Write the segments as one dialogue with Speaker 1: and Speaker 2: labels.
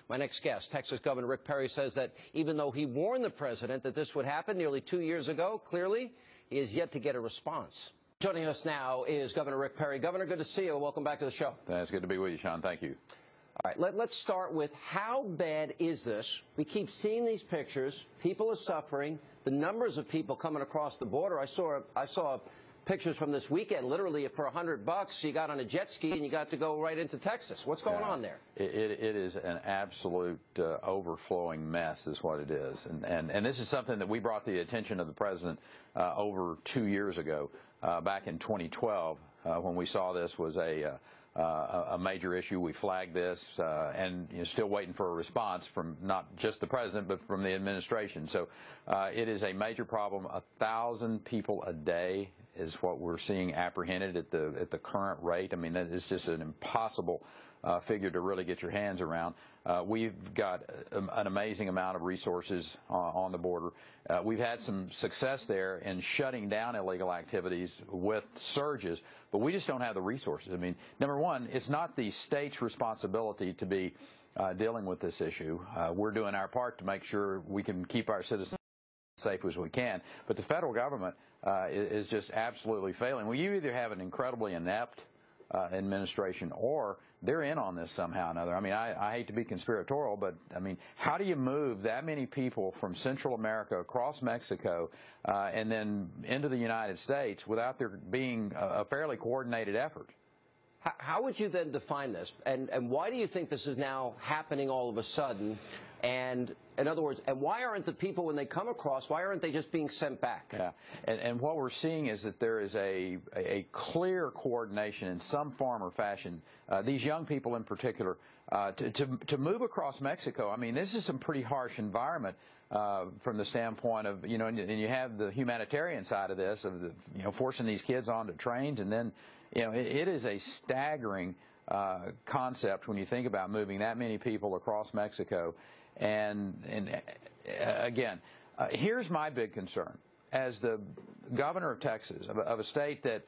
Speaker 1: My next guest, Texas Governor Rick Perry, says that even though he warned the president that this would happen nearly 2 years ago, clearly he has yet to get a response. Joining us now is Governor Rick Perry. Governor, good to see you. Welcome back to the show.
Speaker 2: It's good to be with you, Sean. Thank you.
Speaker 1: All right, let's start with how bad is this? We keep seeing these pictures. People are suffering. The numbers of people coming across the border. I saw pictures from this weekend. Literally, for $100, you got on a jet ski and you got to go right into Texas. What's going on there?
Speaker 2: It is an absolute overflowing mess, is what it is. And this is something that we brought the attention of the president over 2 years ago, back in 2012, when we saw this was a major issue. We flagged this, and still waiting for a response from not just the president, but from the administration. So it is a major problem. 1,000 people a day is what we're seeing apprehended at the current rate. I mean, that is just an impossible figure to really get your hands around. We've got an amazing amount of resources on the border. We've had some success there in shutting down illegal activities with surges, but we just don't have the resources. I mean, number one, it's not the state's responsibility to be dealing with this issue. We're doing our part to make sure we can keep our citizens safe as we can, but the federal government is just absolutely failing. Well, you either have an incredibly inept administration, or they're in on this somehow or another. I mean, I hate to be conspiratorial, but I mean, how do you move that many people from Central America across Mexico and then into the United States without there being a fairly coordinated effort?
Speaker 1: How would you then define this? And why do you think this is now happening all of a sudden? And in other words, and why aren't the people, when they come across, why aren't they just being sent back?
Speaker 2: Yeah, and what we're seeing is that there is a clear coordination in some form or fashion. These young people in particular, to move across Mexico, I mean, this is some pretty harsh environment from the standpoint of, and you have the humanitarian side of this, of the, forcing these kids onto trains, and then, it is a staggering concept when you think about moving that many people across Mexico. And again, here's my big concern. As the governor of Texas, of a state that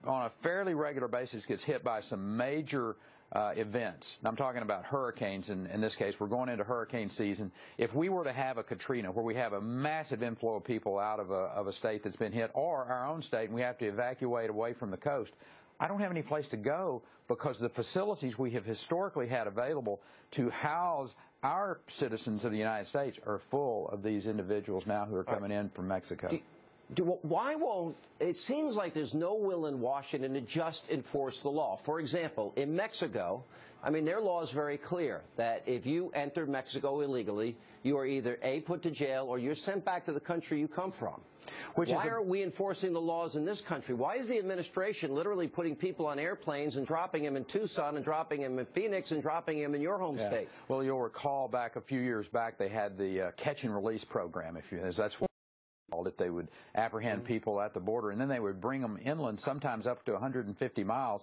Speaker 2: on a fairly regular basis gets hit by some major events, and I'm talking about hurricanes, in this case we're going into hurricane season. If we were to have a Katrina, where we have a massive inflow of people out of a state that's been hit, or our own state, and we have to evacuate away from the coast, I don't have any place to go, because the facilities we have historically had available to house our citizens of the United States are full of these individuals now who are coming in from Mexico.
Speaker 1: Why won't, it seems like there's no will in Washington to just enforce the law. For example, in Mexico, I mean, their law is very clear that if you enter Mexico illegally, you are either A, put to jail, or you're sent back to the country you come from. Why are we enforcing the laws in this country? Why is the administration literally putting people on airplanes and dropping them in Tucson and dropping them in Phoenix and dropping them in your home state?
Speaker 2: Well, you'll recall back a few years back they had the catch and release program. That's what it. They would apprehend people at the border, and then they would bring them inland, sometimes up to 150 miles,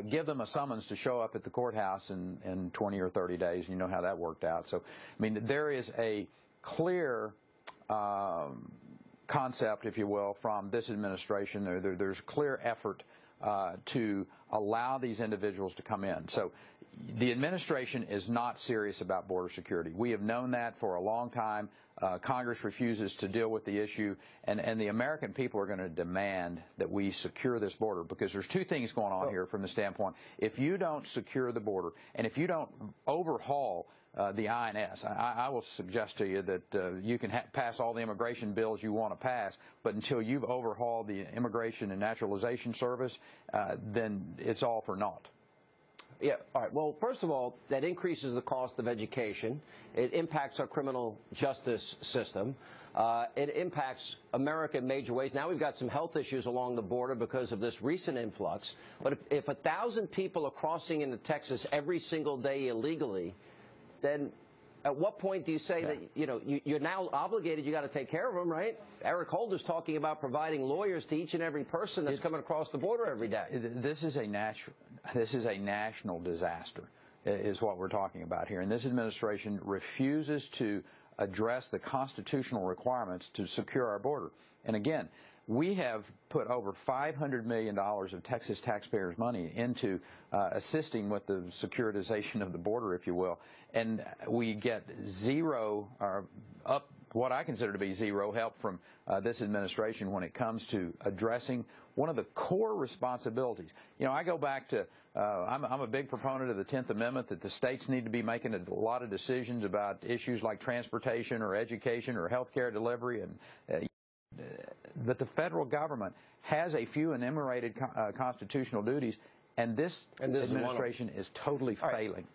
Speaker 2: give them a summons to show up at the courthouse in 20 or 30 days. You know how that worked out. So, I mean, there is a clear concept, if you will, from this administration. There's clear effort to allow these individuals to come in. So the administration is not serious about border security. We have known that for a long time. Congress refuses to deal with the issue, and the American people are going to demand that we secure this border, because there's two things going on here from the standpoint. If you don't secure the border, and if you don't overhaul the INS, I will suggest to you that you can pass all the immigration bills you want to pass, but until you've overhauled the Immigration and Naturalization Service, then it's all for naught.
Speaker 1: Yeah, all right. Well, first of all, that increases the cost of education. It impacts our criminal justice system. It impacts America in major ways. Now we've got some health issues along the border because of this recent influx. But if 1,000 people are crossing into Texas every single day illegally, then at what point do you say that, you're now obligated, you got to take care of them, right? Eric Holder's talking about providing lawyers to each and every person that's coming across the border every day.
Speaker 2: This is a national disaster, is what we're talking about here. And this administration refuses to address the constitutional requirements to secure our border. And again, we have put over $500 million of Texas taxpayers' money into assisting with the securitization of the border, if you will, and we get zero, or up what I consider to be zero, help from this administration when it comes to addressing one of the core responsibilities. You know, I go back to, I'm a big proponent of the 10th Amendment, that the states need to be making a lot of decisions about issues like transportation or education or health care delivery, and but the federal government has a few enumerated constitutional duties, and this administration is totally failing.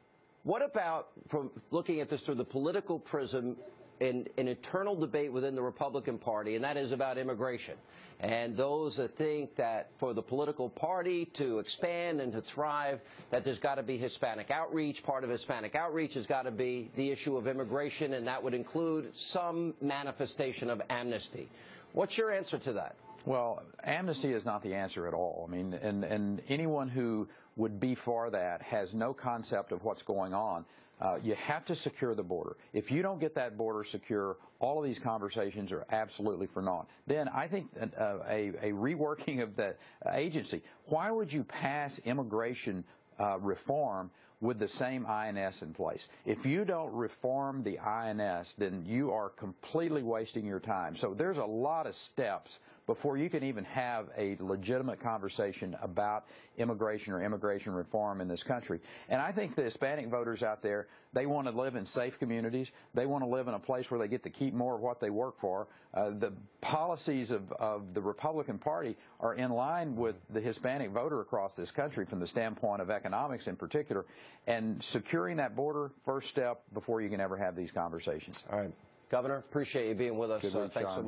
Speaker 1: What about, from looking at this through the political prism, an internal debate within the Republican Party, and that is about immigration? And those that think that for the political party to expand and to thrive, that there's got to be Hispanic outreach. Part of Hispanic outreach has got to be the issue of immigration, and that would include some manifestation of amnesty. What's your answer to that?
Speaker 2: Well, amnesty is not the answer at all. I mean, and anyone who would be for that has no concept of what's going on. You have to secure the border. If you don't get that border secure, all of these conversations are absolutely for naught. Then I think a reworking of the agency. Why would you pass immigration reform with the same INS in place? If you don't reform the INS, then you are completely wasting your time. So there's a lot of steps before you can even have a legitimate conversation about immigration or immigration reform in this country. And I think the Hispanic voters out there, they want to live in safe communities. They want to live in a place where they get to keep more of what they work for. The policies of the Republican Party are in line with the Hispanic voter across this country from the standpoint of economics in particular. And securing that border, first step before you can ever have these conversations.
Speaker 1: All right. Governor, appreciate you being with us. Thanks so much.